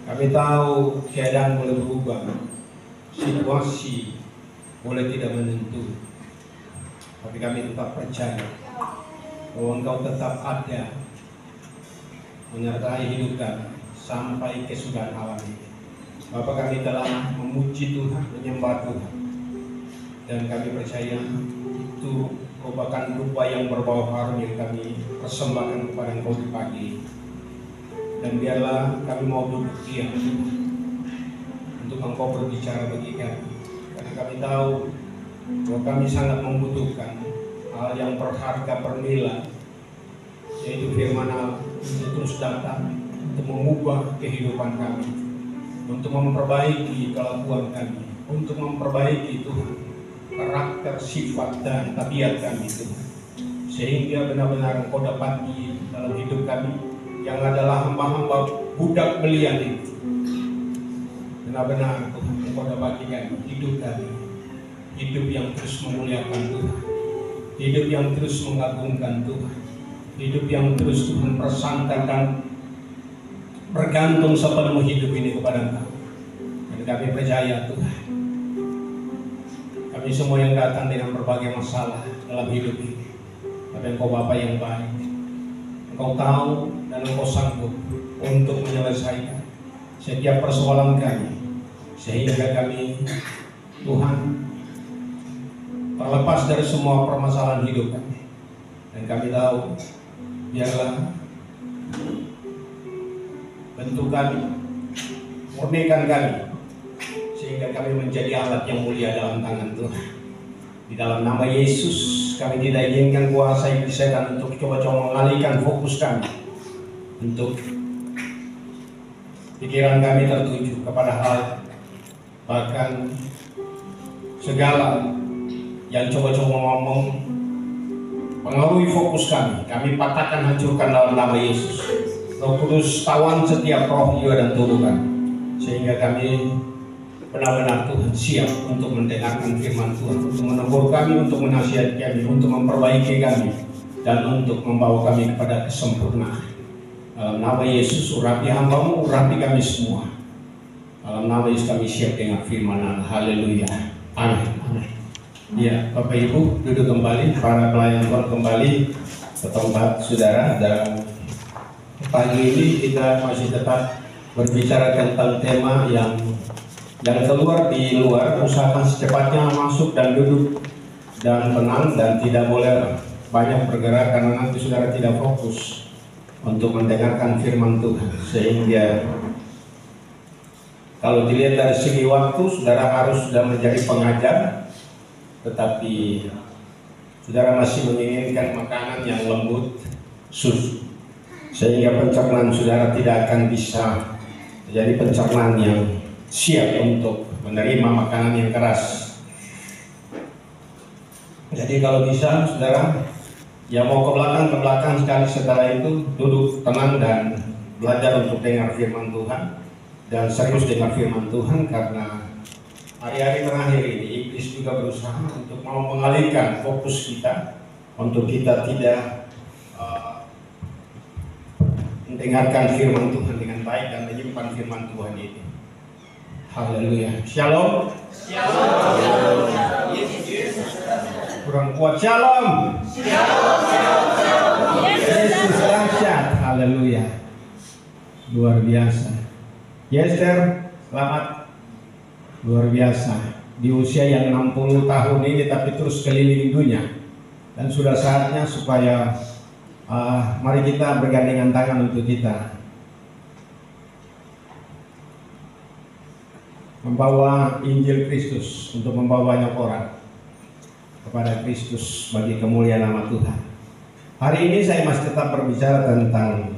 Kami tahu keadaan boleh berubah, situasi boleh tidak menentu, tapi kami tetap percaya bahwa Engkau tetap ada menyertai hidup kami sampai kesudahan alam ini. Bapa, kami telah memuji Tuhan, menyembah Tuhan, dan kami percaya itu merupakan dupa yang berbau harum yang kami persembahkan kepada Engkau di pagi. Dan biarlah kami mau duduk diam untuk Engkau berbicara bagi kami, karena kami tahu bahwa kami sangat membutuhkan hal yang berharga bernilai, yaitu firman Allah untuk terus datang untuk mengubah kehidupan kami, untuk memperbaiki kelakuan kami, untuk memperbaiki Tuhan karakter, sifat, dan tabiat kami Tuhan, sehingga benar-benar Engkau dapati dalam hidup kami yang adalah hamba-hamba budak belian itu. Benar-benar Tuhan Engkau dapati kami, hidup yang terus memuliakan Tuhan, hidup yang terus mengagungkan Tuhan, hidup yang terus Tuhan bersandar dan bergantung sepenuh hidup ini kepada Engkau. Dan kami percaya Tuhan, kami semua yang datang dengan berbagai masalah dalam hidup ini, tapi Engkau Bapa yang baik, Engkau tahu dan Engkau sanggup untuk menyelesaikan setiap persoalan kami, sehingga kami Tuhan terlepas dari semua permasalahan hidup kami. Dan kami tahu biarlah bentuk kami, murnikan kami, sehingga kami menjadi alat yang mulia dalam tangan Tuhan. Di dalam nama Yesus, kami tidak inginkan kuasa iblis setan untuk coba-coba mengalihkan fokus kami, untuk pikiran kami tertuju kepada hal, bahkan segala yang coba-coba ngomong pengaruhi fokus kami patahkan, hancurkan dalam nama Yesus. Roh Kudus tawan setiap roh, jiwa, dan tubuh kami, sehingga kami benar-benar Tuhan siap untuk mendengarkan firman Tuhan, untuk menegur kami, untuk menasihati kami, untuk memperbaiki kami, dan untuk membawa kami kepada kesempurnaan. Dalam nama Yesus, urapi hamba-Mu, urapi kami semua. Dalam nama Yesus kami siap dengan firman Allah. Haleluya. Amin. Ya, Bapak Ibu duduk kembali, para pelayan Tuhan kembali ke tempat saudara. Dan pagi ini kita masih tetap berbicara tentang tema yang keluar di luar. Usahakan secepatnya masuk dan duduk dan tenang, dan tidak boleh banyak bergerak karena nanti saudara tidak fokus untuk mendengarkan firman Tuhan. Sehingga kalau dilihat dari segi waktu, saudara harus sudah menjadi pengajar, tetapi saudara masih menginginkan makanan yang lembut, susu, sehingga pencernaan saudara tidak akan bisa menjadi pencernaan yang siap untuk menerima makanan yang keras. Jadi kalau bisa saudara yang mau ke belakang sekali, setelah itu duduk tenang dan belajar untuk dengar firman Tuhan, dan serius dengar firman Tuhan, karena hari-hari terakhir ini iblis juga berusaha untuk mau mengalihkan fokus kita, untuk kita tidak mendengarkan firman Tuhan dengan baik dan menyimpan firman Tuhan itu. Haleluya. Shalom. Shalom. Kurang kuat. Shalom. Yesus dahsyat. Haleluya. Luar biasa. Esther, selamat. Luar biasa. Di usia yang 60 tahun ini tapi terus keliling dunia. Dan sudah saatnya supaya mari kita bergandengan tangan untuk kita membawa Injil Kristus, untuk membawa banyak orang kepada Kristus bagi kemuliaan nama Tuhan. Hari ini saya masih tetap berbicara tentang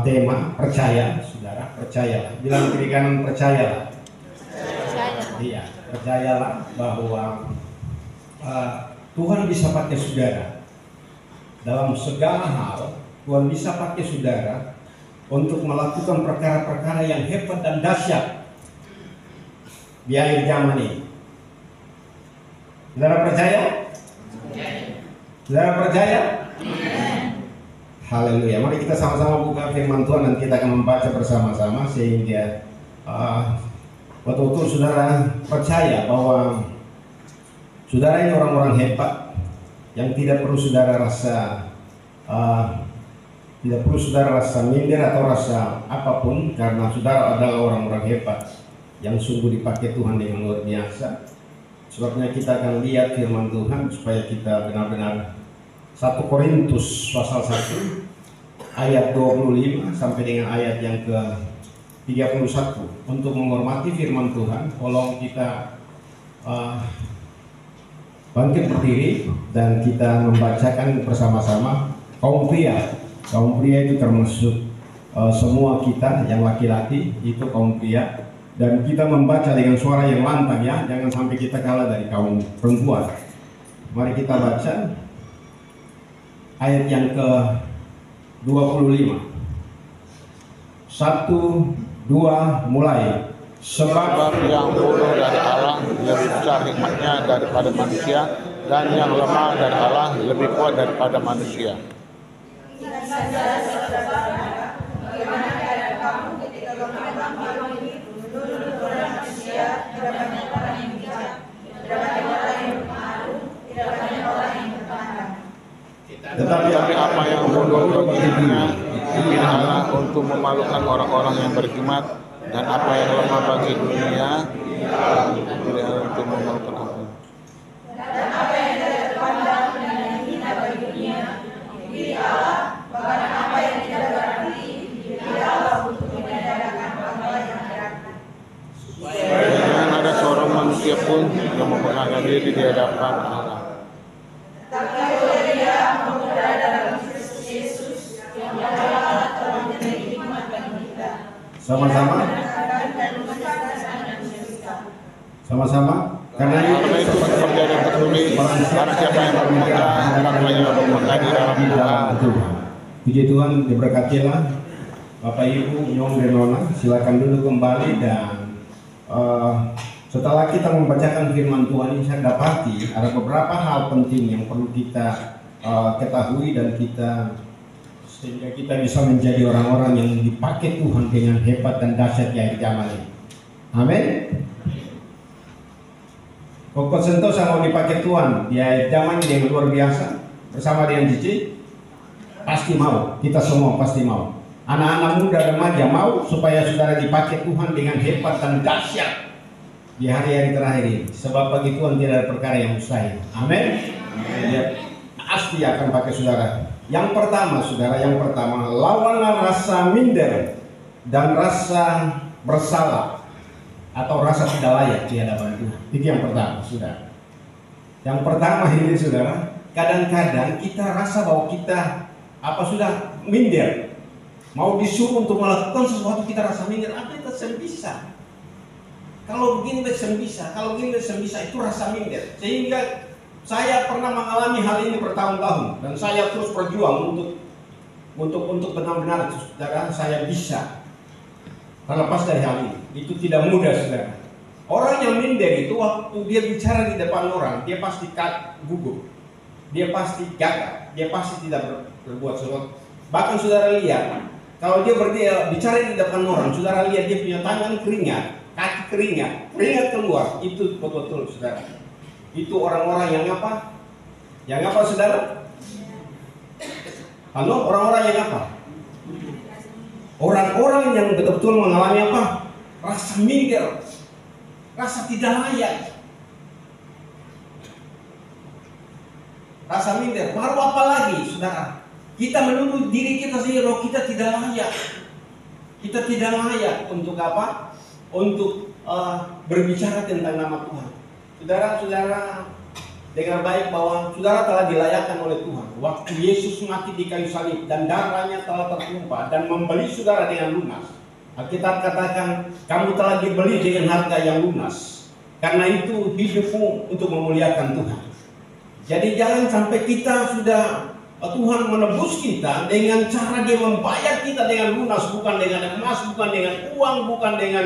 tema percaya, saudara. Percayalah. Bilang kiri kanan, percayalah. Iya, percayalah bahwa Tuhan bisa pakai saudara dalam segala hal. Tuhan bisa pakai saudara untuk melakukan perkara-perkara yang hebat dan dahsyat di akhir zaman ini. Saudara percaya? Saudara percaya? Haleluya. Mari kita sama-sama buka firman Tuhan dan kita akan membaca bersama-sama sehingga betul-betul saudara percaya bahwa saudara ini orang-orang hebat yang tidak perlu saudara rasa minder atau rasa apapun, karena saudara adalah orang-orang hebat yang sungguh dipakai Tuhan dengan luar biasa. Sebabnya kita akan lihat firman Tuhan supaya kita benar-benar 1 Korintus pasal 1 ayat 25 sampai dengan ayat yang ke-31. Untuk menghormati firman Tuhan, tolong kita bangkit berdiri dan kita membacakan bersama-sama. Kaum pria itu termasuk semua kita yang laki-laki itu kaum pria, dan kita membaca dengan suara yang lantang ya, jangan sampai kita kalah dari kaum perempuan. Mari kita baca ayat yang ke-25. 1, 2, mulai. Sebab yang bodoh dari Allah lebih besar hikmatnya daripada manusia, dan yang lemah dari Allah lebih kuat daripada manusia. Tetapi apa yang bodoh bagi dirinya dipilih Allah untuk memalukan orang-orang yang berhikmat, dan apa yang lemah bagi dunia dipilih Allah untuk memalukan orang. Dan apa yang tidak terpandang dan yang hina bagi dunia dipilih Allah, bahkan apa yang tidak berarti dipilih Allah untuk meniadakan hal yang berarti. Jangan ada seorang manusia pun yang membanggakan diri di hadapan Allah. Tapi oleh Dia memudah dalam Kristus Yesus yang Allah telah menjadi hikmat bagi kita. Sama-sama. Karena itu seperti yang tertulis, barang siapa yang bermegah, hendaklah ia bermegah di dalam Tuhan. Puji Tuhan, diberkatilah Bapak Ibu, Nyong dan Nona. Silakan duduk kembali, dan setelah kita membacakan firman Tuhan ini, saya dapati ada beberapa hal penting yang perlu kita ketahui dan sehingga kita bisa menjadi orang-orang yang dipakai Tuhan dengan hebat dan dahsyat di akhir zaman ini. Amin. Pokok Sentosa mau dipakai Tuhan di akhir zaman ini yang luar biasa bersama dengan Cici, pasti mau. Kita semua pasti mau. Anak-anak muda remaja mau supaya saudara dipakai Tuhan dengan hebat dan dahsyat di hari-hari terakhir ini. Sebab bagi Tuhan tidak ada perkara yang mustahil. Amin. Dia pasti akan pakai saudara. Yang pertama, saudara, lawanlah rasa minder dan rasa bersalah atau rasa tidak layak di hadapan Tuhan. Itu yang pertama, saudara. Yang pertama ini, saudara, kadang-kadang kita rasa bahwa kita sudah minder. Mau disuruh untuk melakukan sesuatu kita rasa minder, kita bisa. Kalau begini bisa, kalau begini bisa, itu rasa minder. Sehingga saya pernah mengalami hal ini bertahun-tahun, dan saya terus berjuang untuk benar-benar saudara saya bisa terlepas dari hal ini. Itu tidak mudah, saudara. Orang yang minder itu waktu dia bicara di depan orang, dia pasti gugup, dia pasti gagal, dia pasti tidak berbuat sesuatu. Bahkan saudara lihat, kalau dia bicara di depan orang, saudara lihat dia punya tangan keringat, kaki keringat keluar. Itu betul-betul, saudara. Itu orang-orang yang apa? Yang apa, saudara? Halo, orang-orang yang apa? Orang-orang yang betul-betul mengalami apa? Rasa minder, rasa tidak layak. Rasa minder. Baru apa lagi, saudara? Kita menuduh diri kita sendiri bahwa kita tidak layak. Kita tidak layak untuk apa? Untuk berbicara tentang nama Tuhan. Saudara-saudara, dengar baik bahwa saudara telah dilayakkan oleh Tuhan. Waktu Yesus mati di kayu salib dan darahnya telah tertumpah dan membeli saudara dengan lunas. Alkitab katakan, kamu telah dibeli dengan harga yang lunas. Karena itu hidupmu untuk memuliakan Tuhan. Jadi jangan sampai kita Tuhan menebus kita dengan cara dia membayar kita dengan lunas, bukan dengan emas, bukan dengan uang, bukan dengan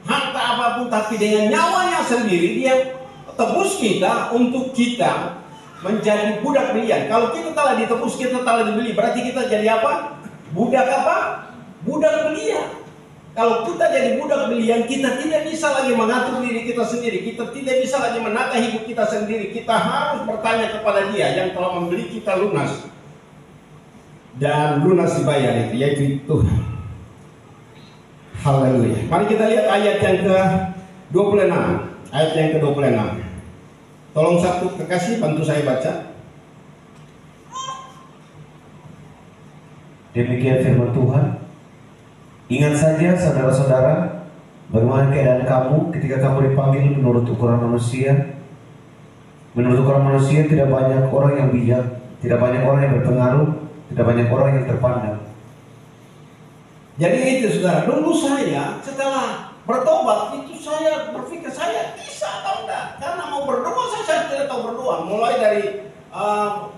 harta apapun, tapi dengan nyawanya sendiri. Dia tebus kita untuk kita menjadi budak belian. Kalau kita telah ditebus, kita telah dibeli, berarti kita jadi apa? Budak apa? Budak belian. Kalau kita jadi budak belian, kita tidak bisa lagi mengatur diri kita sendiri. Kita tidak bisa lagi menata hidup kita sendiri. Kita harus bertanya kepada Dia yang telah membeli kita lunas. Dan lunas dibayar itu, yaitu Tuhan. Haleluya. Mari kita lihat ayat yang ke-26. Ayat yang ke-26. Tolong satu kekasih bantu saya baca. Demikian firman Tuhan. Ingat saja saudara-saudara, bagaimana keadaan kamu ketika kamu dipanggil menurut ukuran manusia. Menurut ukuran manusia tidak banyak orang yang bijak, tidak banyak orang yang berpengaruh, tidak banyak orang yang terpandang. Jadi itu saudara, dulu saya setelah bertobat itu saya berpikir saya bisa atau enggak. Karena mau berdoa saya tidak tahu berdoa. Mulai dari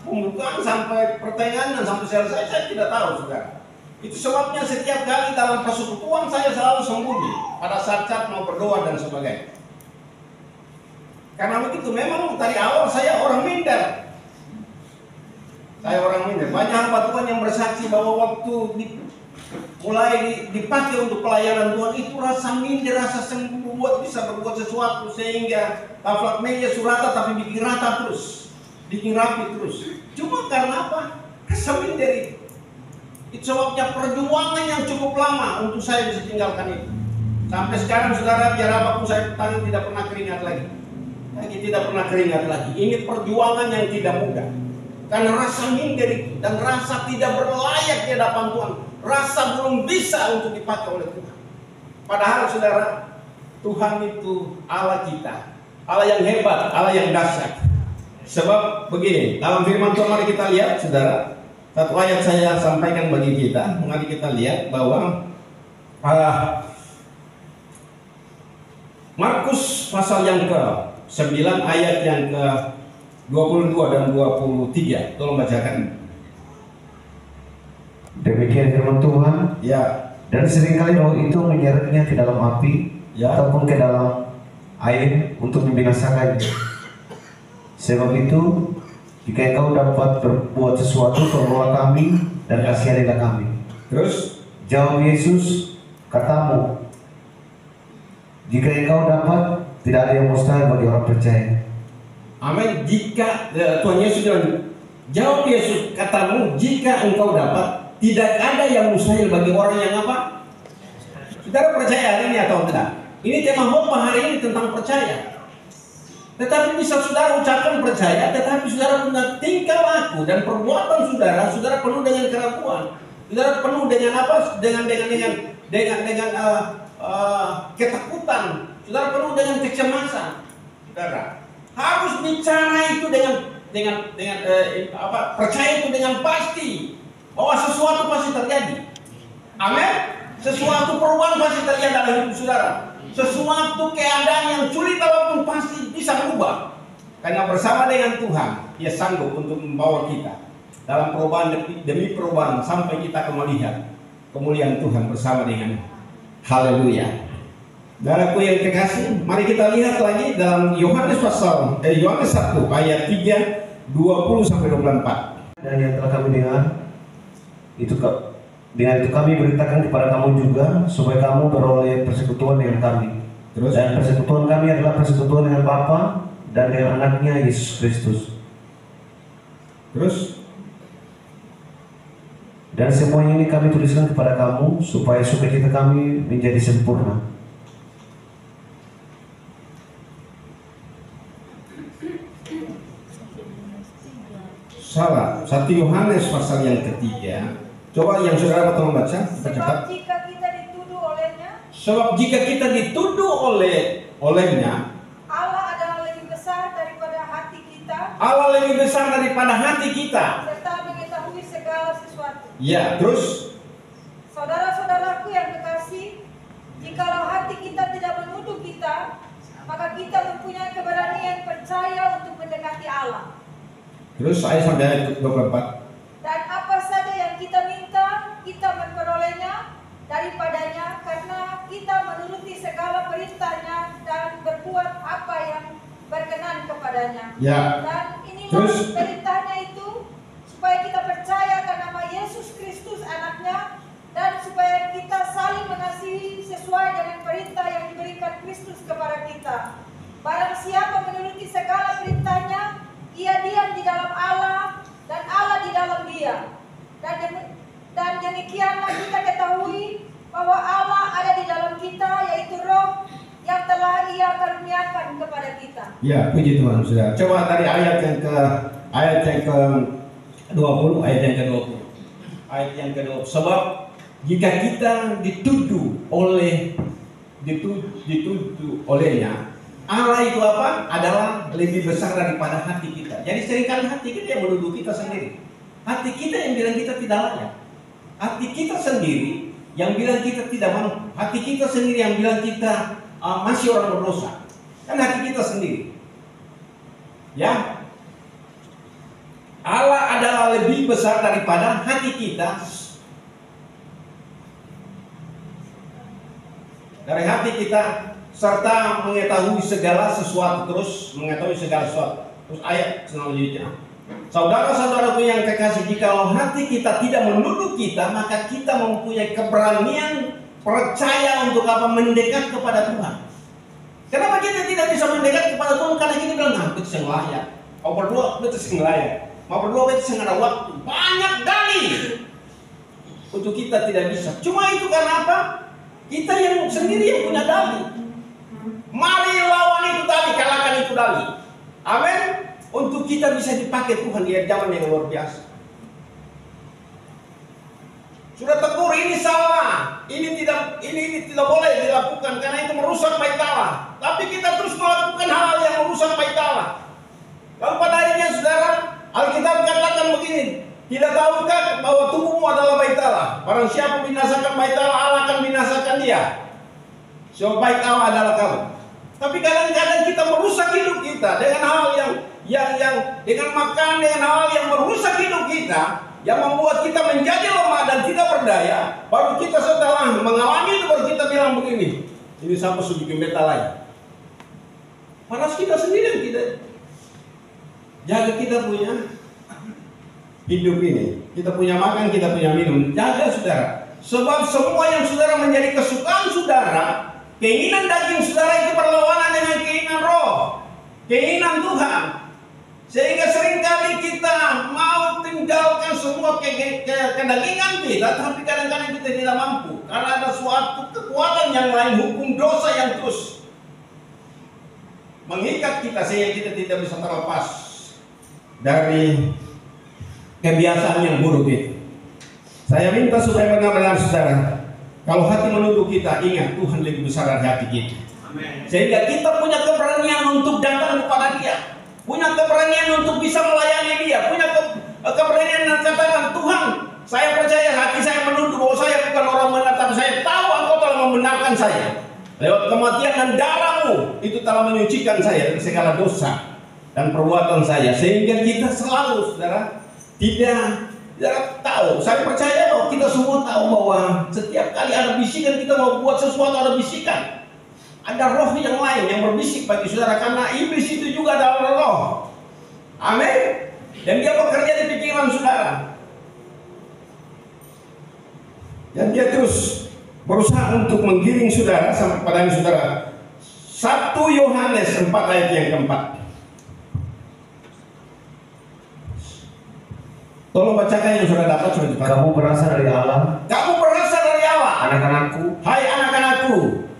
pembukaan sampai pertengahan dan sampai selesai saya tidak tahu saudara. Itu sebabnya setiap kali dalam persekutuan saya selalu sembunyi pada saat mau berdoa dan sebagainya. Karena begitu memang dari awal saya orang minder. Saya orang minder. Banyak hamba Tuhan yang bersaksi bahwa waktu mulai dipakai untuk pelayanan Tuhan itu rasa minder, rasa buat bisa berbuat sesuatu sehingga taflak meja surata tapi bikin rata terus, bikin rapi terus. Cuma karena apa? Rasa minder itu. Itu sebabnya perjuangan yang cukup lama untuk saya bisa tinggalkan itu. Sampai sekarang saudara, biar apapun saya tangan tidak pernah keringat lagi. Lagi tidak pernah keringat lagi. Ini perjuangan yang tidak mudah. Karena rasa minder itu dan rasa tidak berlayak di hadapan Tuhan, rasa belum bisa untuk dipakai oleh Tuhan. Padahal saudara, Tuhan itu Allah kita, Allah yang hebat, Allah yang dahsyat. Sebab begini, dalam firman Tuhan mari kita lihat saudara. Satu ayat saya sampaikan bagi kita. Mari kita lihat bahwa Markus pasal yang ke-9 ayat yang ke-22 dan 23. Tolong bacakan. Demikian firman Tuhan. Ya. Dan seringkali roh itu menyeretnya ke dalam api, Ya. ataupun ke dalam air untuk membinasakannya. Sebab itu, jika engkau dapat berbuat sesuatu, tolonglah kami dan kasihanilah kami. Terus Jawab Yesus, katamu, jika engkau dapat, tidak ada yang mustahil bagi orang percaya. amin. Jika Tuhan Yesus bilang, jawab Yesus, katamu, jika engkau dapat, tidak ada yang mustahil bagi orang yang apa? Saudara percaya hari ini atau tidak? Ini tema khotbah hari ini tentang percaya. Tetapi bisa saudara ucapkan percaya, tetapi saudara punya tingkah laku dan perbuatan saudara, saudara penuh dengan keraguan, saudara penuh dengan apa? Dengan ketakutan, saudara penuh dengan kecemasan. Saudara harus bicara itu dengan percaya itu dengan pasti bahwa sesuatu pasti terjadi. Amin. Sesuatu perubahan pasti terjadi dalam hidup saudara. Sesuatu keadaan yang sulit apapun pasti bisa berubah. Karena bersama dengan Tuhan, Dia sanggup untuk membawa kita dalam perubahan demi perubahan sampai kita melihat kemuliaan Tuhan bersama dengan haleluya. Saudaraku yang terkasih, mari kita lihat lagi dalam Yohanes 1 ayat 3 20 sampai 24. Dan yang telah kami dengar, dengan itu kami beritakan kepada kamu juga, supaya kamu beroleh persekutuan dengan kami. Terus? Dan persekutuan kami adalah persekutuan dengan Bapa dan dengan anaknya Yesus Kristus. Terus? Dan semua ini kami tuliskan kepada kamu, supaya sukacita kami menjadi sempurna. Salah. 1 Yohanes pasal yang ketiga. Coba yang saudara tolong baca. Sebab jika kita dituduh olehnya, Sebab jika kita dituduh olehnya, Allah adalah lebih besar daripada hati kita, Allah lebih besar daripada hati kita. serta mengetahui segala sesuatu. Ya, terus Saudara-saudaraku yang kekasih, jikalau hati kita tidak menuduh kita, maka kita mempunyai keberanian percaya untuk mendekati Allah. Terus saya sampai ayat 24. Dan apa saja yang kita minta, kita memperolehnya daripadanya, karena kita menuruti segala perintahnya dan berbuat apa yang berkenan kepadanya. Ya. Dan ini Terus? perintahnya itu supaya kita percaya akan nama Yesus Kristus anaknya, dan supaya kita saling mengasihi sesuai dengan perintah yang diberikan Kristus kepada kita. Barang siapa menuruti segala perintahnya, ia diam di dalam Allah dan Allah di dalam dia. Dan demikianlah kita ketahui bahwa Allah ada di dalam kita, yaitu Roh yang telah Ia karuniakan kepada kita. Ya, puji Tuhan, saudara. Coba dari ayat yang ke-20, ayat yang ke-20. Sebab jika kita dituduh olehnya, Allah itu apa? Adalah lebih besar daripada hati kita. Jadi seringkali hati kita yang menuduh kita sendiri. Hati kita yang bilang kita tidak layak. Hati kita sendiri yang bilang kita tidak mampu. Hati kita sendiri yang bilang kita masih orang berdosa. Kan hati kita sendiri. Ya. Allah adalah lebih besar daripada hati kita. Dari hati kita, serta mengetahui segala sesuatu. Terus ayat selanjutnya. Saudara-saudaraku yang kekasih, jikalau hati kita tidak menuduh kita, maka kita mempunyai keberanian percaya untuk apa? Mendekat kepada Tuhan. Kenapa kita tidak bisa mendekat kepada Tuhan? Karena kita bilang, itu yang layak. Mau berdoa, itu yang layak. Mau berdoa, itu yang ada waktu. Banyak kali untuk kita tidak bisa. Cuma itu karena apa? Kita yang sendiri yang punya dalih. Mari lawan itu tadi, kalahkan itu dalih. Amin. Untuk kita bisa dipakai Tuhan di zaman yang luar biasa. Sudah tegur, ini salah, ini tidak boleh dilakukan karena itu merusak bait Allah. Tapi kita terus melakukan hal yang merusak bait Allah. Lalu pada akhirnya saudara, Alkitab katakan begini, tidak tahukah bahwa tubuhmu adalah bait Allah? Barang siapa binasakan bait Allah, Allah akan binasakan dia. Sebab bait Allah adalah kamu. Tapi kadang-kadang kita merusak hidup kita dengan hal yang dengan makan, dengan hal yang merusak hidup kita, yang membuat kita menjadi lemah dan tidak berdaya. Baru kita setelah mengalami itu baru kita bilang begini, ini sampai sebikin beta lagi. Panas kita sendiri yang tidak jaga kita punya hidup ini. Kita punya makan, kita punya minum. Jaga saudara. Sebab semua yang saudara menjadi kesukaan saudara, keinginan daging saudara itu berlawanan dengan keinginan roh, keinginan Tuhan. Sehingga seringkali kita mau tinggalkan semua kedagingan kita, tapi kadang-kadang kita tidak mampu. Karena ada suatu kekuatan yang lain, hukum dosa yang terus mengikat kita sehingga kita tidak bisa terlepas dari kebiasaan yang buruk itu. Saya minta supaya benar-benar saudara, kalau hati menuduh kita, ingat Tuhan lebih besar dari hati kita. Amen. Sehingga kita punya keberanian untuk datang kepada Dia, punya keberanian untuk bisa melayani Dia, punya keberanian dan katakan, Tuhan, saya percaya hati saya menuduh bahwa saya bukan orang benar, tapi saya tahu Engkau telah membenarkan saya. Lewat kematian dan darah-Mu itu telah menyucikan saya dari segala dosa dan perbuatan saya. Sehingga kita selalu, saudara, tidak tahu. Saya percaya bahwa kita semua tahu bahwa setiap kali ada bisikan kita mau buat sesuatu, ada bisikan. Ada roh yang lain yang berbisik bagi saudara, karena iblis itu juga adalah roh. Amin. Dan dia bekerja di pikiran saudara. Dan dia terus berusaha untuk menggiring saudara sampai pada saudara. 1 Yohanes 4 ayat yang keempat. Tolong bacakan yang sudah dapat, sudah cepat. Kamu berasal dari Allah. Kamu berasal dari Allah. Anak-anakku. Hai anak-anakku.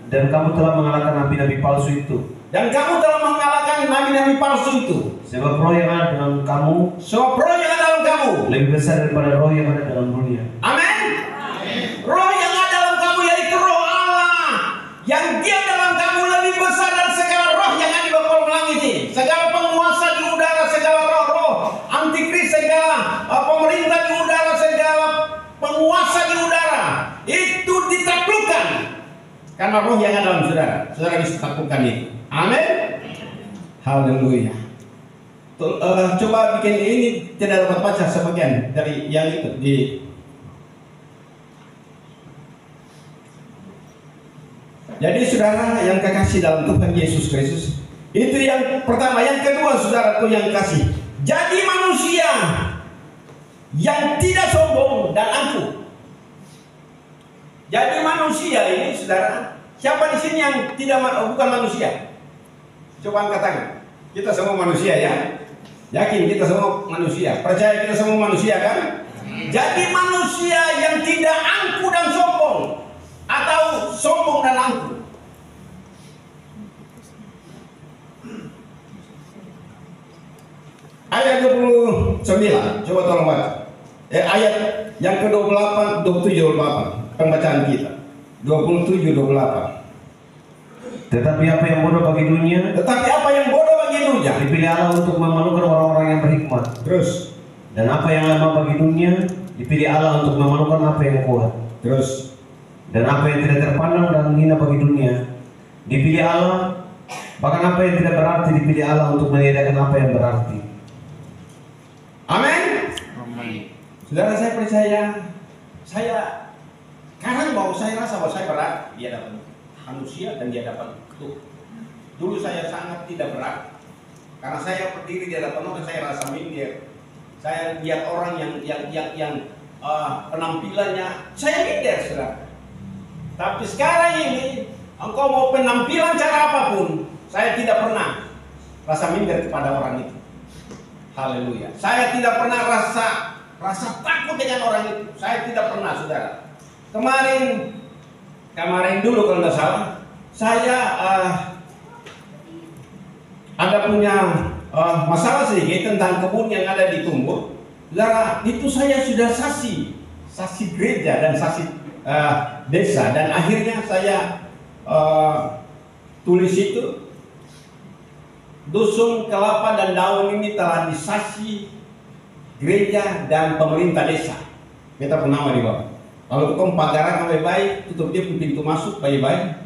Dan kamu telah mengalahkan nabi-nabi palsu itu. Dan kamu telah mengalahkan nabi-nabi palsu itu. Sebab roh yang ada dalam kamu. Sebab roh yang ada dalam kamu lebih besar daripada roh yang ada dalam dunia. Amin. Roh yang ada dalam kamu yaitu roh Allah. Yang dia dalam kamu lebih besar dari segala roh yang ada di bawah langit ini. Segala penguasa di udara, segala roh-roh antikris, segala pemerintah di udara, segala penguasa di udara itu ditaklukkan. Karena roh yang ada dalam saudara bisa taklukkan itu. Amin. Haleluya. Coba bikin ini, tidak dapat baca sebagian dari yang itu di. Jadi saudara yang kekasih dalam Tuhan Yesus Kristus, itu yang pertama. Yang kedua saudaraku yang kasih, Jadi manusia yang tidak sombong dan angkuh. Jadi manusia ini, saudara, siapa di sini yang bukan manusia? Coba angkat tangan. Kita semua manusia ya. Yakin kita semua manusia? Percaya kita semua manusia kan? Jadi manusia yang tidak angkuh dan sombong, atau sombong dan angkuh. Ayat 29, coba tolong baca. Ayat yang ke-28, 27, 28. Pembacaan kita 27, 28. Tetapi apa yang bodoh bagi dunia, dipilih Allah untuk memalukan orang-orang yang berhikmat. Terus. Dan apa yang lemah bagi dunia, dipilih Allah untuk memalukan apa yang kuat. Terus. Dan apa yang tidak terpandang dan hina bagi dunia, dipilih Allah. Bahkan apa yang tidak berarti dipilih Allah untuk meniadakan apa yang berarti. Amin. Amin. Saudara, saya percaya, kadang saya rasa bahwa saya berat di hadapan manusia dan di hadapan Tuhan. Dulu saya sangat tidak berat, karena saya berdiri di hadapan orang, saya rasa minder. Saya lihat orang yang penampilannya, saya minder, saudara. Tapi sekarang ini, engkau mau penampilan cara apapun, saya tidak pernah rasa minder kepada orang itu. Haleluya. Saya tidak pernah rasa takut dengan orang itu. Saya tidak pernah, saudara. Kemarin dulu kalau nggak salah, saya ada punya masalah sedikit tentang kebun yang ada di Tumbur. Saudara, itu saya sudah saksi gereja dan saksi desa, dan akhirnya saya tulis itu, dusun kelapa dan daun ini telah disasi gereja dan pemerintah desa. Kita penama di bawah. Lalu ketemu pagaran baik-baik, tutup dia pintu masuk baik-baik.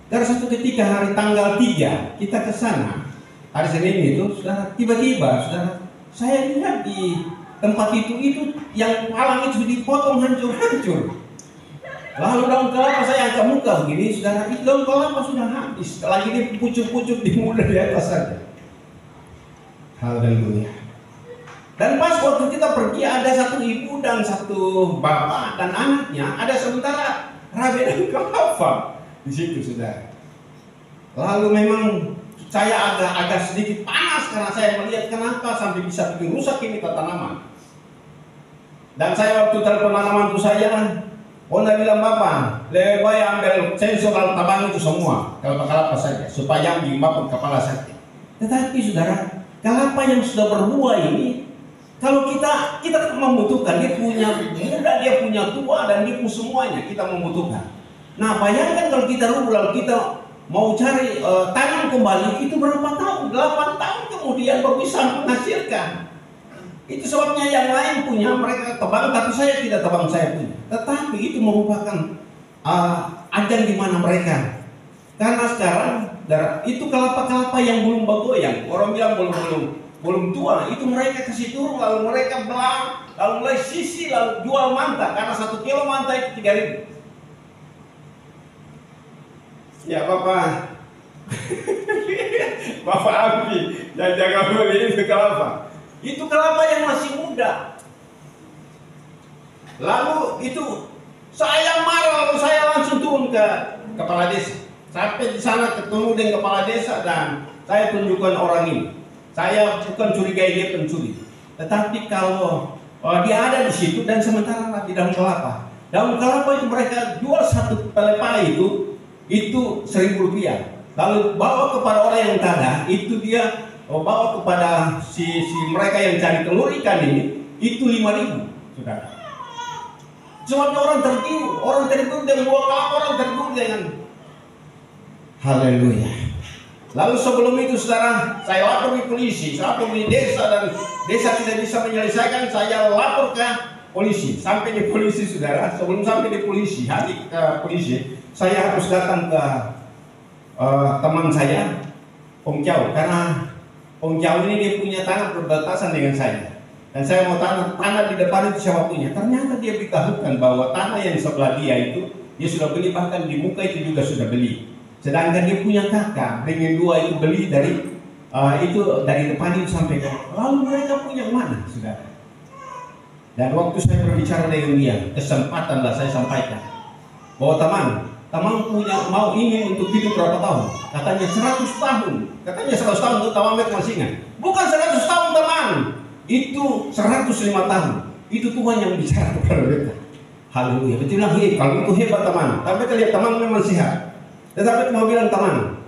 Dan satu ketika hari tanggal 3 kita ke sana, hari Senin itu, saudara, tiba-tiba, saudara, saya lihat di tempat itu yang palang itu dipotong hancur-hancur. Lalu daun kelapa saya angkat muka begini, saudara, itu daun kelapa sudah habis. Lagi ini pucuk-pucuk di muda di atas saja. Haleluya. Dan pas waktu kita pergi, ada satu ibu dan satu bapak dan anaknya, ada sementara rabe dan kelapa di situ, saudara. Lalu memang saya agak sedikit panas karena saya melihat kenapa sampai bisa bikin rusak ini tanaman. Dan saya waktu telepon anak mantu saya, Onda bilang, bapak, lebih baik ambil sensor lalu tabang itu semua, kelapa saja, supaya bikin bapak kepala sakit. Tetapi saudara, kelapa yang sudah berbuah ini, kalau kita membutuhkan, dia punya muda, dia punya tua, dan dia punya semuanya, kita membutuhkan. Nah, bayangkan kalau kita rubuh, lalu kita mau cari tanam kembali, itu berapa tahun? 8 tahun kemudian baru bisa menghasilkan. Itu sebabnya yang lain punya, mereka tebang, tapi saya tidak tebang, saya punya. Tetapi itu merupakan ajan di mana mereka. Karena sekarang itu kelapa-kelapa yang belum bergoyang, orang bilang belum tua, itu mereka kasih turun, lalu mereka belang, lalu mulai sisi, lalu jual mantah, karena 1 kilo mantah itu 3.000. Ya Bapak, Bapak Abi, yang jaga beli itu kelapa. Itu kelapa yang masih muda. Lalu itu saya marah, lalu saya langsung turun ke kepala desa. Sampai di sana ketemu dengan kepala desa dan saya tunjukkan orang ini. Saya bukan curigai dia pencuri, tetapi kalau dia ada di situ dan sementara di daun kelapa. Daun kelapa itu mereka jual satu pelepah itu 1.000 rupiah. Lalu bawa kepada orang yang tada, itu dia bawa kepada si mereka yang cari telur ikan ini, itu 5.000, saudara. Sebabnya orang tergiur dengan buah kelapa, orang tergiur dengan haleluya. Lalu sebelum itu, saudara, saya lapor di polisi, saya lapor di desa, dan desa tidak bisa menyelesaikan, saya lapor ke polisi. Sampai di polisi, saudara, sebelum sampai di polisi, saya harus datang ke teman saya, Om Kiau, karena Om Kiau ini dia punya tanah berbatasan dengan saya. Dan saya mau tanah di depan itu siapa punya. Ternyata dia beritahukan bahwa tanah yang sebelah dia itu, dia sudah beli, bahkan di muka itu juga sudah beli. Sedangkan dia punya kakak, ringin 2 itu beli dari itu dari depan itu sampai ke lalu mereka punya mana, saudara? Dan waktu saya berbicara dengan dia, kesempatanlah saya sampaikan bahwa teman punya ingin untuk hidup berapa tahun? Katanya 100 tahun. Katanya 100 tahun untuk teman masih ingat. Bukan 100 tahun teman, itu 105 tahun. Itu Tuhan yang bicara kepada mereka. Haleluya. Betul bilang, kalau itu hebat teman. Tapi lihat teman memang sehat. Tetapi mau bilang teman,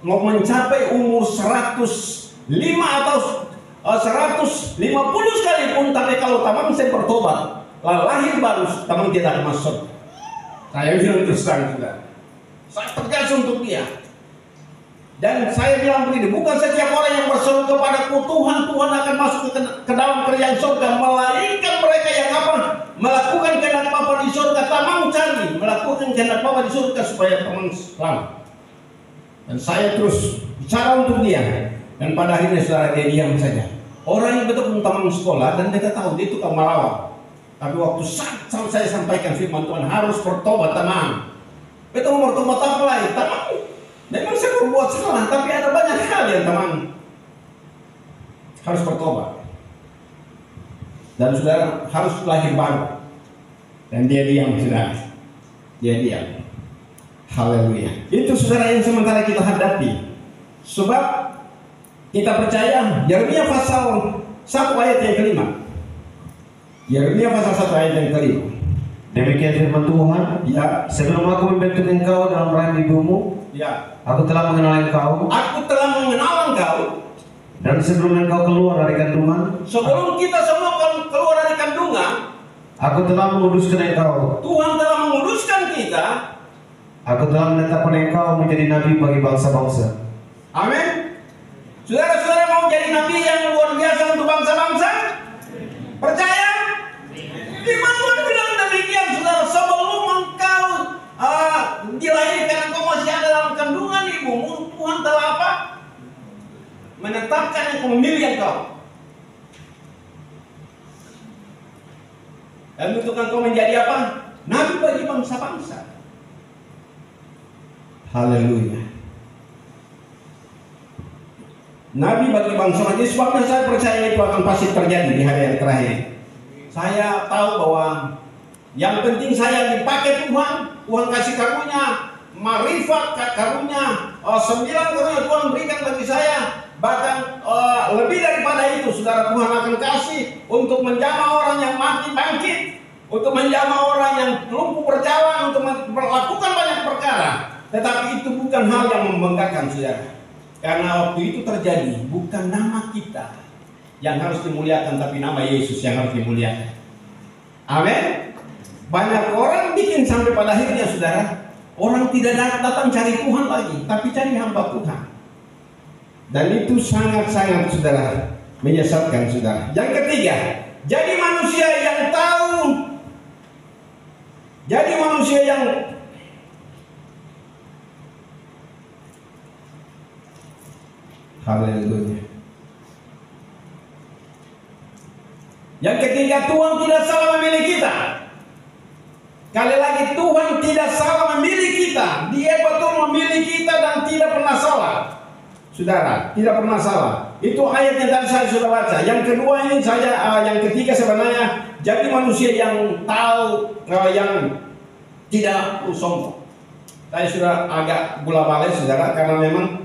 mau mencapai umur 105 atau 150 sekalipun, tapi kalau teman saya bertobat, lahir baru, teman tidak akan masuk. Saya bilang terus terang juga, saya tegas untuk dia. Dan saya bilang begini, bukan setiap orang yang berseru kepadaku Tuhan akan masuk ke dalam kerajaan surga, melainkan mereka yang apa? Melakukan kehendak Bapa di surga. Tamang cari melakukan kehendak Bapa di surga supaya teman selamat. Dan saya terus bicara untuk dia. Dan pada akhirnya saudara dia diam saja. Orang yang betul teman sekolah dan dia tahu dia tukang melawan. Tapi waktu saat saya sampaikan firman Tuhan harus bertobat teman. Betul bertobat apa lagi teman? Memang saya berbuat salah, tapi ada banyak hal yang teman harus bertobat. Dan saudara harus lahir baru. Dan dia diam, saudara. Dia diam. Haleluya. Itu saudara yang sementara kita hadapi. Sebab kita percaya Yeremia pasal 1 ayat yang kelima. Yeremia pasal 1 ayat yang kelima. Demikian firman Tuhan, Ya, sebelum aku membentuk engkau dalam rahim ibumu, ya. aku telah mengenal engkau, Aku telah mengenal engkau dan sebelum engkau keluar dari kandungan, sebelum kita semua keluar dari kandungan. aku telah menguduskan engkau. Tuhan telah menguduskan kita. Aku telah menetapkan engkau menjadi nabi bagi bangsa-bangsa. Amin. Saudara-saudara mau jadi nabi yang luar biasa untuk bangsa-bangsa? Percaya? Firman Tuhan bilang demikian, saudara. Sebelum engkau dilahirkan, engkau masih ada dalam kandungan ibumu, Tuhan telah apa? Menetapkan engkau, memilih engkau. Dan untuk engkau menjadi apa? Nabi bagi bangsa-bangsa. Haleluya. Nabi bagi bangsa-bangsa. Sebabnya saya percaya itu akan pasti terjadi di hari yang terakhir. Saya tahu bahwa yang penting saya dipakai Tuhan. Tuhan kasih karunia, marifat karunia, 9 karunia Tuhan berikan bagi saya. Bahkan lebih daripada itu, saudara, Tuhan akan kasih untuk menjamah orang yang mati bangkit, untuk menjamah orang yang lumpuh berjalan, untuk melakukan banyak perkara. Tetapi itu bukan hal yang membanggakan, saudara. Karena waktu itu terjadi, bukan nama kita yang harus dimuliakan, tapi nama Yesus yang harus dimuliakan. Amin. Banyak orang bikin sampai pada akhirnya, saudara, orang tidak datang cari Tuhan lagi, tapi cari hamba Tuhan. Dan itu sangat-sangat, saudara, menyesatkan, saudara. Yang ketiga, jadi manusia yang tahu, jadi manusia yang haleluya. Yang ketiga, Tuhan tidak salah memilih kita. Kali lagi, Tuhan tidak salah memilih kita. Dia betul memilih kita dan tidak pernah salah. Saudara, tidak pernah salah. Itu ayat yang tadi saya sudah baca. Yang kedua ini yang ketiga sebenarnya, jadi manusia yang tahu, yang tidak sombong. Saya sudah agak bola balik, saudara, karena memang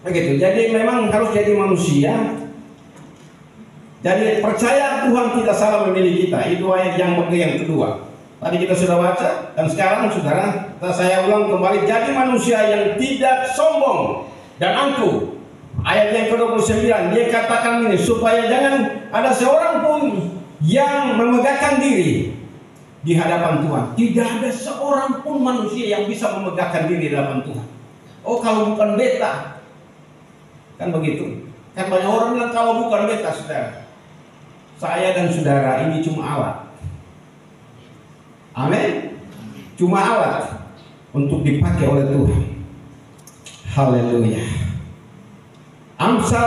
begitu. Jadi memang harus jadi manusia. Jadi percaya Tuhan tidak salah memilih kita. Itu ayat yang kedua. Tadi kita sudah baca, dan sekarang, saudara, saya ulang kembali. Jadi manusia yang tidak sombong dan angkuh. Ayat yang ke-29, dia katakan ini, supaya jangan ada seorang pun yang memegahkan diri di hadapan Tuhan. Tidak ada seorang pun manusia yang bisa memegahkan diri di hadapan Tuhan. Oh, kalau bukan beta, kan begitu. Kan banyak orang bilang kalau bukan beta, saudara. Saya dan saudara ini cuma alat. Amin. Cuma alat untuk dipakai oleh Tuhan. Haleluya. Amsal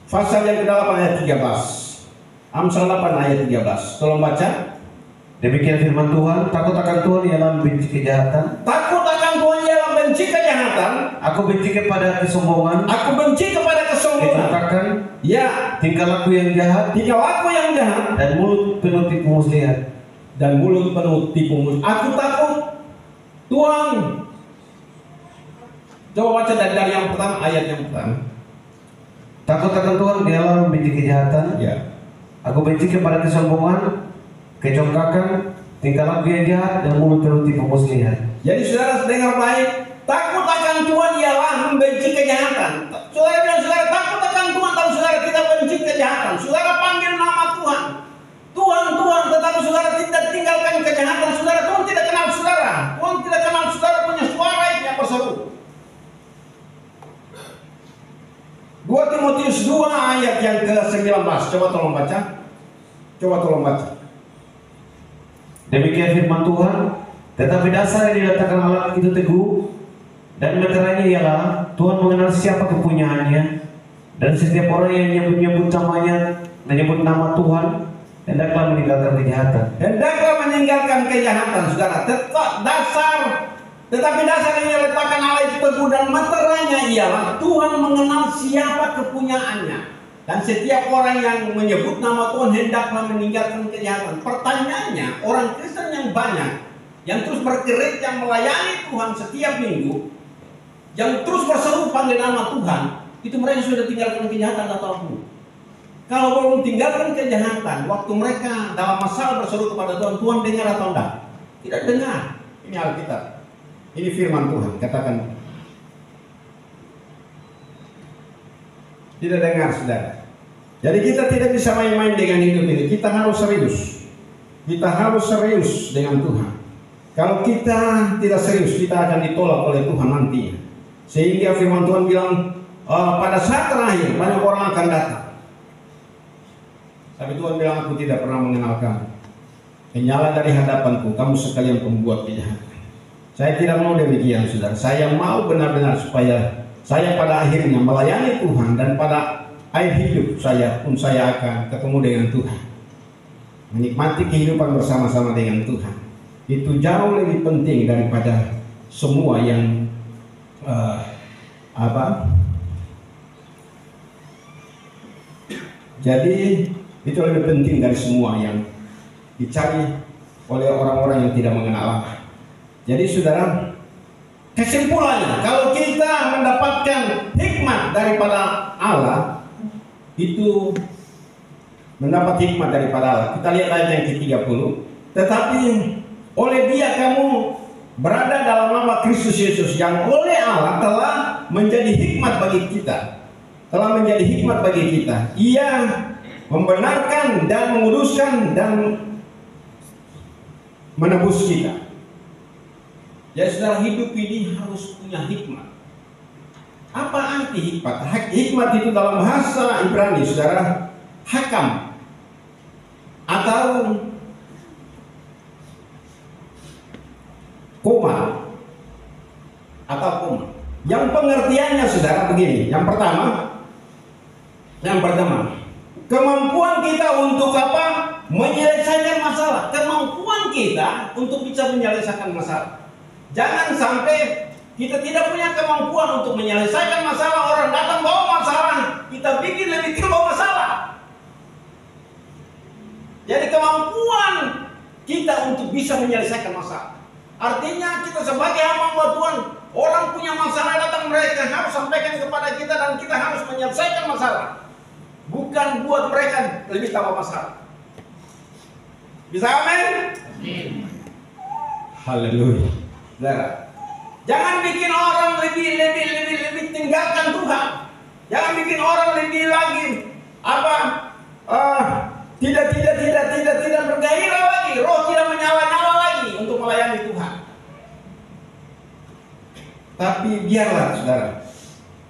pasal yang ke-8 ayat 13. Amsal 8 ayat 13. Tolong baca. Demikian firman Tuhan, takut akan Tuhan ialah membenci kejahatan. Takut akan Tuhan ialah benci kejahatan. kejahatan, Aku benci kepada kesombongan, aku benci kepada kesombongan, kecongkakan, ya, tingkah laku yang jahat, tingkah laku yang jahat, dan mulut penuh tipu muslihat. dan mulut penuh tipu muslihat. Aku takut Tuhan. Coba baca dari yang pertama, ayat yang pertama. Takut akan Tuhan, dialah membenci kejahatan. Ya. Aku benci kepada kesombongan, kecongkakan, tingkah laku yang jahat, dan mulut penuh tipu muslihat. Jadi saudara dengar baik, takut akan Tuhan ialah membenci kejahatan. Saudara bilang, saudara takut akan Tuhan, tapi saudara tidak benci kejahatan. Saudara panggil nama Tuhan, Tuhan, Tuhan, tetapi saudara tidak tinggalkan kejahatan. Saudara, Tuhan tidak kenal saudara. Tuhan tidak kenal saudara punya suara yang berseru. 2 Timotius 2 ayat yang ke-19. Coba tolong baca. Coba tolong baca. Demikian firman Tuhan, tetapi dasar yang diletakkan Allah itu teguh, dan meterannya ialah Tuhan mengenal siapa kepunyaannya, dan setiap orang yang menyebut namanya, menyebut nama Tuhan, hendaklah meninggalkan kejahatan. Hendaklah meninggalkan kejahatan, saudara. Tetapi dasar yang diletakkan Allah itu teguh, dan meterannya ialah Tuhan mengenal siapa kepunyaannya. Dan setiap orang yang menyebut nama Tuhan hendaklah meninggalkan kejahatan. Pertanyaannya, orang Kristen yang banyak, yang terus bergereja melayani Tuhan setiap minggu, yang terus berseru panggil nama Tuhan, itu mereka sudah tinggalkan kejahatan atau belum? Kalau belum tinggalkan kejahatan, waktu mereka dalam masalah berseru kepada Tuhan, Tuhan dengar atau enggak? Tidak dengar. Ini Alkitab. Ini firman Tuhan. Katakan. Tidak dengar, saudara. Jadi kita tidak bisa main-main dengan hidup ini. Kita harus serius. Kita harus serius dengan Tuhan. Kalau kita tidak serius, kita akan ditolak oleh Tuhan nantinya. Sehingga firman Tuhan bilang, pada saat terakhir banyak orang akan datang. Tapi Tuhan bilang, aku tidak pernah mengenal kamu. Menyala dari hadapanku, kamu sekalian pembuat kejahatan. Saya tidak mau demikian, saudara. Saya mau benar-benar supaya saya pada akhirnya melayani Tuhan, dan pada akhir hidup saya pun saya akan ketemu dengan Tuhan. Menikmati kehidupan bersama-sama dengan Tuhan. Itu jauh lebih penting daripada semua yang Jadi itu lebih penting dari semua yang dicari oleh orang-orang yang tidak mengenal Allah. Jadi saudara, kesimpulannya, kalau kita mendapatkan hikmat daripada Allah, itu mendapat hikmat daripada Allah. Kita lihat ayat yang ke-30. Tetapi oleh Dia kamu berada dalam nama Kristus Yesus, yang oleh Allah telah menjadi hikmat bagi kita. Telah menjadi hikmat bagi kita. Ia membenarkan dan menguduskan dan menebus kita. Ya saudara, hidup ini harus punya hikmat. Apa arti hikmat? Hikmat itu dalam bahasa Ibrani, saudara, hakam atau koma atau koma. Yang pengertiannya, saudara, begini. Yang pertama, kemampuan kita untuk apa? Menyelesaikan masalah. Kemampuan kita untuk bisa menyelesaikan masalah. Jangan sampai kita tidak punya kemampuan untuk menyelesaikan masalah. Orang datang bawa masalah, kita bikin lebih bawa masalah. Jadi kemampuan kita untuk bisa menyelesaikan masalah. Artinya kita sebagai hamba Tuhan, orang punya masalah datang, mereka harus sampaikan kepada kita dan kita harus menyelesaikan masalah. Bukan buat mereka lebih tambah masalah. Bisa amin? Haleluya. Jangan bikin orang lebih tinggalkan Tuhan. Jangan bikin orang lebih lagi tidak bergairah lagi, roh tidak menyala-nyala lagi untuk melayani Tuhan. Tapi biarlah, saudara,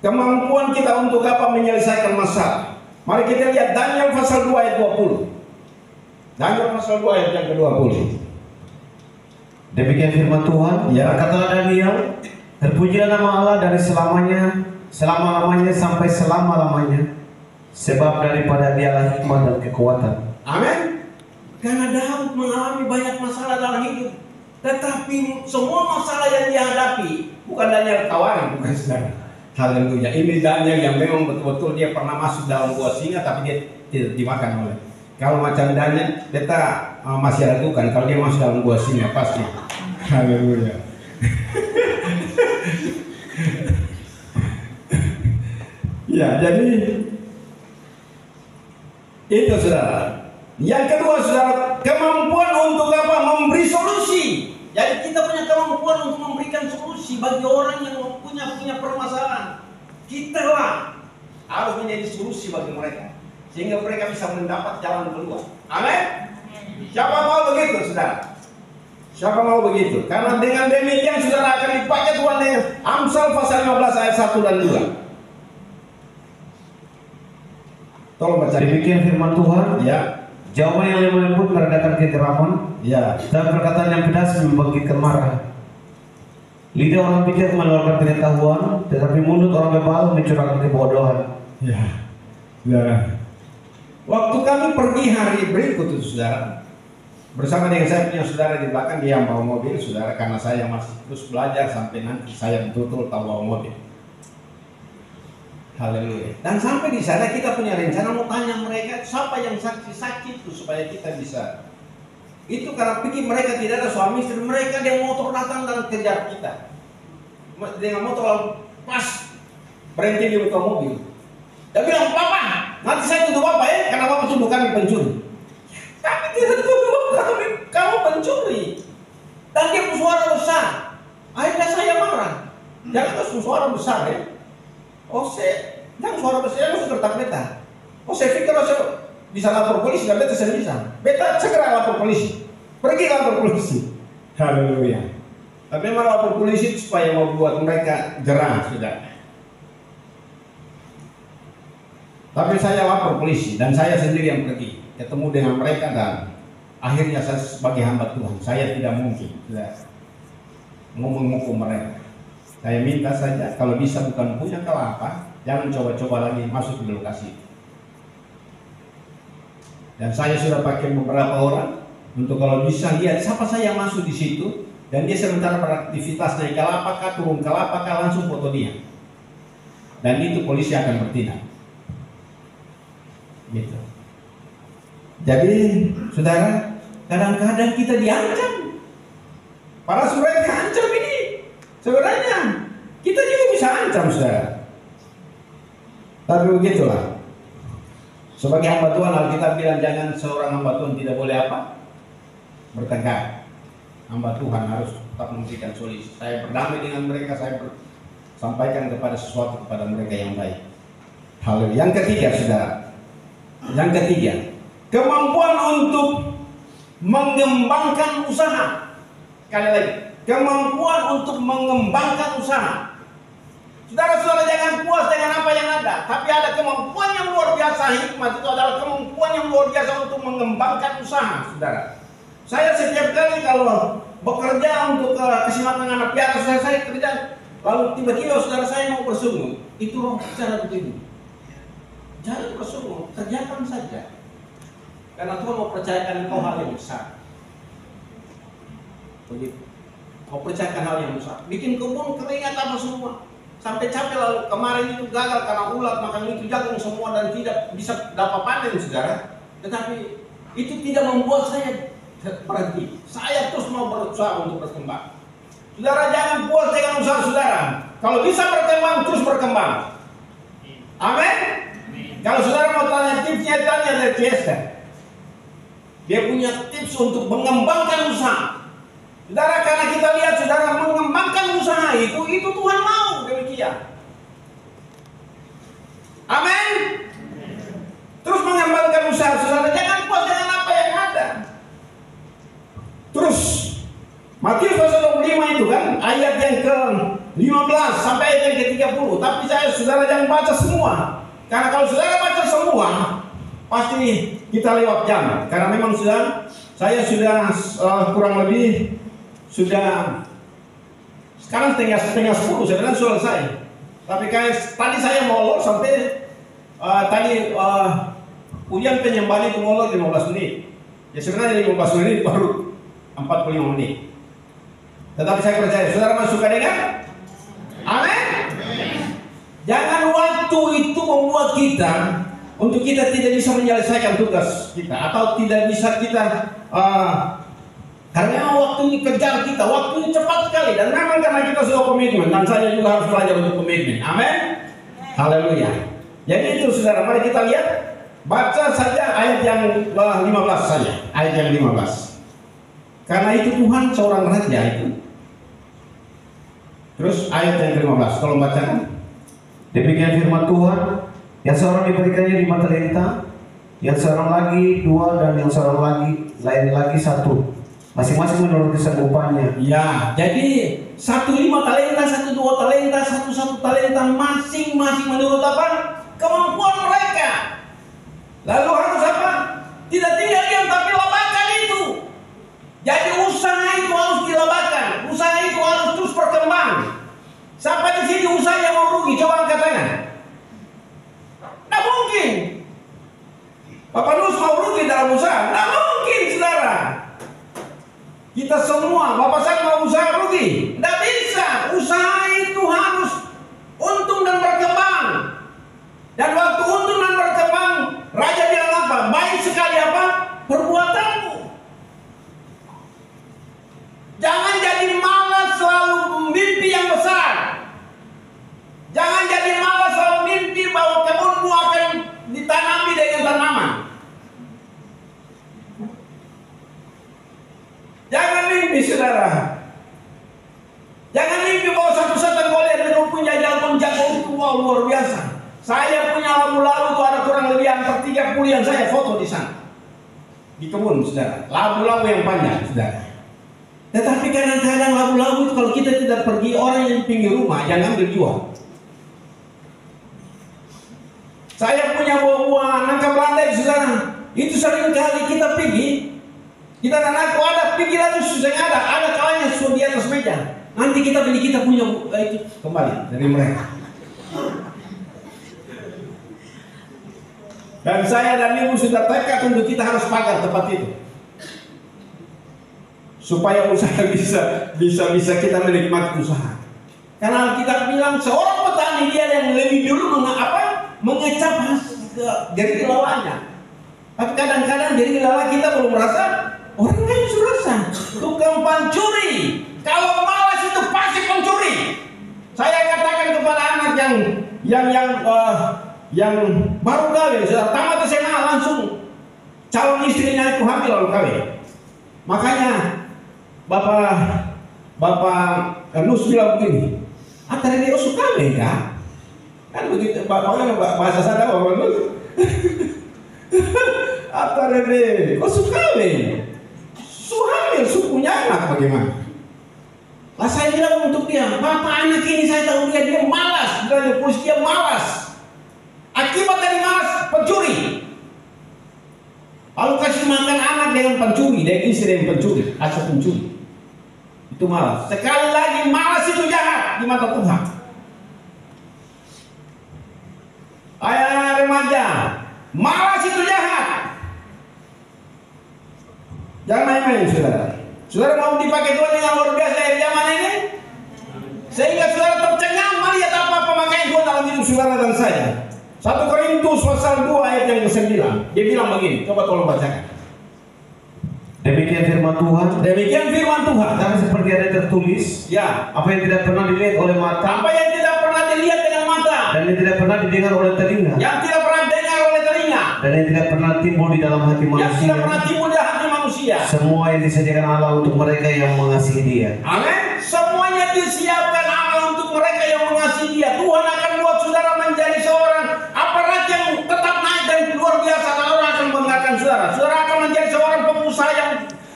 kemampuan kita untuk apa? Menyelesaikan masalah. Mari kita lihat Daniel pasal 2 ayat 20. Daniel pasal 2 ayat yang ke-20. Demikian firman Tuhan, ya, katalah Daniel, terpujilah nama Allah dari selama-lamanya sampai selama-lamanya, sebab daripada Dialah hikmat dan kekuatan. Amin. Karena Daud mengalami banyak masalah dalam hidup, tetapi semua masalah yang dihadapi Bukan Daniel Tawari, bukan saudara. Haleluya. Ini Daniel yang memang betul-betul dia pernah masuk dalam gua singa tapi dia tidak dimakan oleh. Kalau macam Daniel, kita masih ragukan kalau dia masuk dalam gua singa pasti. Haleluya. Ya, jadi itu saudara. Yang kedua saudara, kemampuan untuk apa? Memberi solusi. Jadi kita punya kemampuan untuk memberikan solusi bagi orang yang punya permasalahan. Kita lah harus menjadi solusi bagi mereka sehingga mereka bisa mendapat jalan keluar. Amin. Siapa mau begitu, saudara? Siapa mau begitu? Karena dengan demikian saudara akan dipakai Tuhan dengan Amsal pasal 15 ayat 1 dan 2. Tolong baca. Demikian firman Tuhan. Ya. Jawaban yang lembut meredakan kegeraman, Ya. dan perkataan yang pedas membangkitkan marah. Lidah orang bijak mengeluarkan pengetahuan, tetapi mulut orang bebal mencurahkan kebodohan. Ya. Saudara. Waktu kami pergi hari berikut itu saudara, bersama dengan saya punya saudara di belakang, dia yang bawa mobil saudara, karena saya masih terus belajar sampai nanti saya betul-betul tahu bawa mobil. Haleluya. Dan sampai di sana kita punya rencana mau tanya mereka siapa yang sakit-sakit itu supaya kita bisa. Itu karena pikir mereka tidak ada suami istri, mereka dengan motor datang dan kejar kita. Dengan motor pas berhenti di muka mobil. Dia bilang, "Bapak, nanti saya tuduh Bapak ya, karena Bapak tuduh kami pencuri." Kami tidak tuduh kamu pencuri. Dan dia bersuara besar. Akhirnya saya marah. Jangan suara besar ya. Jangan suara besar, jangan tertak-tak. Saya pikir saya bisa lapor polisi, dan beta saya bisa. Beta segera lapor polisi. Pergi lapor polisi. Haleluya. Tapi memang lapor polisi supaya membuat mereka jerah sudah. Tapi saya lapor polisi dan saya sendiri yang pergi ketemu dengan mereka, dan akhirnya saya sebagai hamba Tuhan, saya tidak mungkin menghukum mereka. Saya minta saja kalau bisa bukan punya kelapa, jangan coba-coba lagi masuk ke lokasi. Dan saya sudah pakai beberapa orang untuk kalau bisa lihat siapa saya yang masuk di situ, dan dia sementara beraktivitas naik kelapa kah, turun kelapa kah, langsung foto dia. Dan itu polisi akan bertindak. Gitu. Jadi, saudara, kadang-kadang kita diancam. Para saudara diancam ini. Sebenarnya kita juga bisa ancam, saudara. Tapi begitulah. Sebagai hamba Tuhan, Alkitab bilang jangan seorang hamba Tuhan tidak boleh apa? Bertengkar. Hamba Tuhan harus tetap memberikan solusi. Saya berdamai dengan mereka, saya sampaikan kepada sesuatu kepada mereka yang baik. Haleluya. Yang ketiga, saudara. Yang ketiga, kemampuan untuk mengembangkan usaha. Sekali lagi, kemampuan untuk mengembangkan usaha. Saudara-saudara, jangan puas dengan apa yang ada, tapi ada kemampuan yang luar biasa. Hikmat itu adalah kemampuan yang luar biasa untuk mengembangkan usaha, saudara. Saya setiap kali kalau bekerja untuk keselamatan anak piara, saya kerja, lalu tiba-tiba saudara saya mau bersungut, itu roh bicara begini. Jangan bersungut, kerjakan saja. Karena Tuhan mau percayakan kau hal yang besar. Begitu. Mau percayakan hal yang besar. Bikin kebun keringat apa semua. Sampai capek, lalu kemarin itu gagal karena ulat makan itu jagung semua dan tidak bisa dapat panen, saudara. Tetapi itu tidak membuat saya berhenti. Saya terus mau berusaha untuk berkembang. Saudara, jangan puas dengan usaha saudara. Kalau bisa berkembang, terus berkembang. Amin. Kalau saudara mau tanya tipsnya, tanya dari Chester. Dia punya tips untuk mengembangkan usaha. Saudara, karena kita lihat saudara mengembangkan usaha itu Tuhan mau demikian. Amin. Terus mengembangkan usaha saudara, jangan puas dengan apa yang ada. Terus Matius pasal 25 itu kan ayat yang ke-15 sampai ayat yang ke-30. Tapi saudara jangan baca semua. Karena kalau saudara baca semua, pasti kita lewat jam. Karena memang saya sudah kurang lebih sudah sekarang setengah 10 sebenarnya selesai. Tapi kayak tadi saya molor sampai tadi ujian penyembahan itu molor 15 menit. Ya sebenarnya 15 menit baru 45 menit. Tetapi saya percaya saudara masuk dengan Amin. Jangan waktu itu membuat kita untuk kita tidak bisa menyelesaikan tugas kita, atau tidak bisa kita karena waktu ini kejar kita, waktu ini cepat sekali, dan memang karena kita sudah komitmen, dan saya juga harus belajar untuk komitmen. Amin. Haleluya. Jadi itu saudara, mari kita lihat, baca saja ayat yang 15 saja, ayat yang 15. Karena itu Tuhan seorang raja itu. Terus ayat yang 15, tolong bacakan. Demikian firman Tuhan, yang seorang diberikannya 5 talenta, yang seorang lagi 2, dan yang seorang lain lagi 1, masing-masing menurut kesanggupannya. Ya, jadi 1 5 talenta, 1 2 talenta, 1 talenta, masing-masing menurut apa? Kemampuan mereka. Lalu harus apa? Tidak tinggal diam, tapi labakan itu. Jadi usaha itu harus dilabakan, usaha itu harus terus berkembang. Sampai di sini usaha yang mau rugi, coba angkat tangan. Tidak mungkin. Bapak Nus mau rugi dalam usaha? Tidak mungkin, saudara. Kita semua, Bapak saya mau usaha rugi? Tidak bisa. Usaha itu harus untung dan berkembang. Dan waktu untung dan berkembang, Raja bilang apa? Baik sekali apa? Perbuatanmu. Jangan jadi malas selalu mimpi yang besar. Jangan jadi malas selalu mimpi bahwa kebunmu akan ditanami dengan tanaman. Jangan mimpi, saudara. Jangan mimpi bahwa satu-satu boleh dan punya jalan jago itu wow, luar biasa. Saya punya labu-labu itu ada kurang lebih hampir 30 yang saya foto di sana. Di kebun, saudara. Labu-labu yang panjang, saudara. Tetapi kadang-kadang labu-labu itu kalau kita tidak pergi, orang yang pinggir rumah jangan ambil jual. Saya punya buah-buahan nangka belandai, saudara. Itu sering kali kita pergi, kita dan aku ada pergi lagi susah ada kalanya sudah di atas meja. Nanti kita beli, kita punya itu kembali dari mereka. Dan saya dan ibu sudah tekad untuk kita harus pagar tempat itu, supaya usaha bisa kita menikmati usaha. Karena kita bilang seorang petani dia yang lebih dulu mengecap jari lawannya. Tapi kadang-kadang jari lawan kita belum merasa, orang lain sudah rasa. Tukang pencuri, kalau malas itu pasti pencuri. Saya katakan kepada anak yang baru kawin, sudah tamat SMA langsung calon istrinya itu hamil lalu kawin. Makanya Bapak Nus bilang begini, antara dia suka enggak? Kan begitu, bapaknya bahasa saya Bapak Nus. Antara dia, kok suka enggak? Suhamil, sukunya anak bagaimana? Lah saya bilang untuk dia, Bapak anak ini saya tahu dia malas, dia polisi dia malas. Akibat dari malas, pencuri. Lalu kasih makan anak dengan pencuri, dengan istri dengan pencuri, asal pencuri. Itu malas. Sekali lagi malas itu jahat di mata Tuhan. Ayah remaja, malas itu jahat. Jangan main-main, saudara. Saudara mau dipakai Tuhan dengan luar biasa dari zaman ini, sehingga saudara tercengang melihat apa pemakaian Tuhan dalam hidup saudara dan saya. 1 Korintus pasal 2 ayat yang ke-9. Dia bilang begini, coba tolong bacakan. Demikian firman Tuhan. Demikian firman Tuhan. Dan seperti ada tertulis, ya, apa yang tidak pernah dilihat oleh mata, apa yang tidak pernah dilihat dengan mata, dan yang tidak pernah didengar oleh telinga, yang tidak pernah dengar oleh telinga, dan yang tidak pernah timbul di dalam hati yang manusia, tidak pernah timbul di hati manusia. Semua yang disediakan Allah untuk mereka yang mengasihi Dia. Amin. Semuanya disiapkan Allah untuk mereka yang mengasihi Dia. Tuhan akan buat saudara menjadi seorang aparat yang tetap naik dan luar biasa. Dan orang akan membanggakan saudara. Saudara akan menjadi seorang pengusaha yang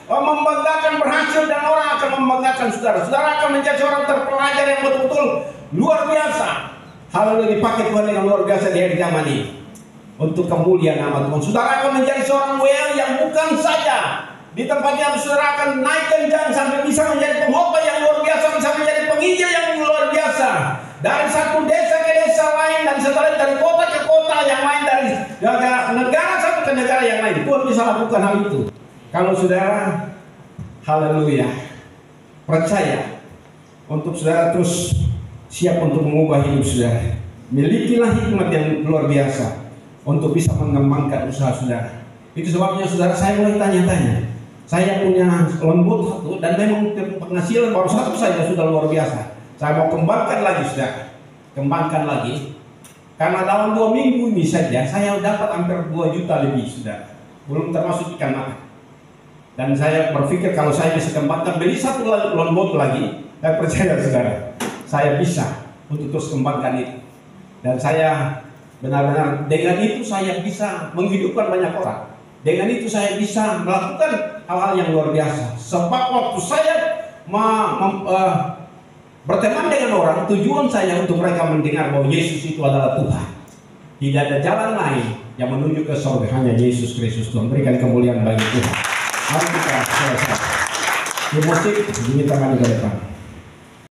membanggakan, berhasil, dan orang akan membanggakan saudara. Saudara akan menjadi seorang terpelajar yang betul-betul luar biasa. Haleluya, dipakai Tuhan yang luar biasa di hari zaman ini untuk kemuliaan nama Tuhan. Saudara akan menjadi seorang WL yang bukan saja di tempat yang saudara akan naik jenjang sampai bisa menjadi pengkhotbah yang luar biasa, bisa menjadi penginjil yang luar biasa. Dari satu desa ke desa lain, dan setelah dari kota ke kota yang lain, dari negara satu ke negara yang lain. Tuhan bisa lakukan hal itu. Kalau saudara, haleluya, percaya untuk saudara terus siap untuk mengubah hidup saudara. Milikilah hikmat yang luar biasa untuk bisa mengembangkan usaha saudara. Itu sebabnya saudara, saya mulai tanya-tanya. Saya punya lembut satu dan memang penghasilan baru satu saja sudah luar biasa. Saya mau kembangkan lagi saudara, kembangkan lagi. Karena dalam 2 minggu ini saja saya dapat hampir 2 juta lebih saudara, belum termasuk ikan makan. Dan saya berpikir kalau saya bisa kembangkan, beli satu lembut lagi, saya percaya saudara, saya bisa untuk terus kembangkan itu. Dan saya benar-benar dengan itu saya bisa menghidupkan banyak orang. Dengan itu saya bisa melakukan hal-hal yang luar biasa. Sebab waktu saya berteman dengan orang, tujuan saya untuk mereka mendengar bahwa Yesus itu adalah Tuhan. Tidak ada jalan lain yang menuju ke surga, hanya Yesus Kristus Tuhan. Berikan kemuliaan bagi Tuhan. Mari kita selesai. Di musik, diminta maju ke depan.